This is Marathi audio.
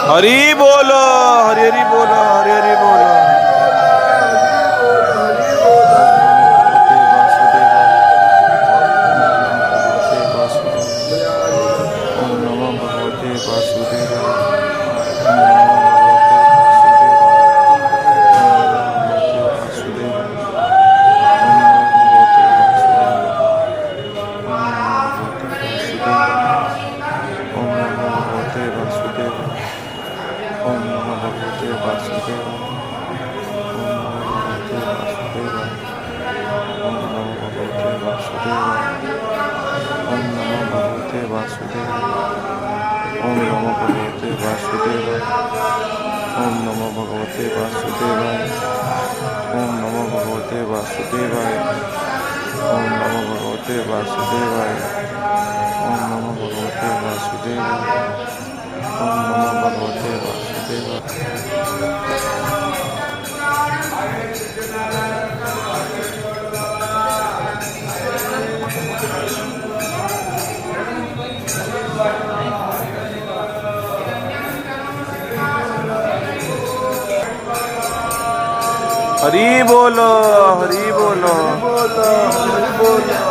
हरि बोलो, हरि हरि बोलो, हरि हरि बोलो। ओम नमो भगवते वासुदेवाय। ओम नमो भगवते वासुदेवाय। ओम नमो भगवते वासुदेवाय। ओम नमो भगवते वासुदेवाय। ओम नमो भगवते वासुदेवाय। ओम नमो भगवते वासुदेवाय। ओम नमो भगवते वासुदेवाय। ओम नमो भगवते वासुदेवाय। ओम नमो भगवते वासुदेवाय। ओम नमो भगवते वासुदेवाय। ओम नमो भगवते वासुदेवाय। ओम नमो भगवते वासुदेवाय। ओम नमो भगवते वासुदेवाय। ओम नमो भगवते वासुदेवाय। हरि बोलो, हरि बोलो, हरि बोलो, हरि बोलो।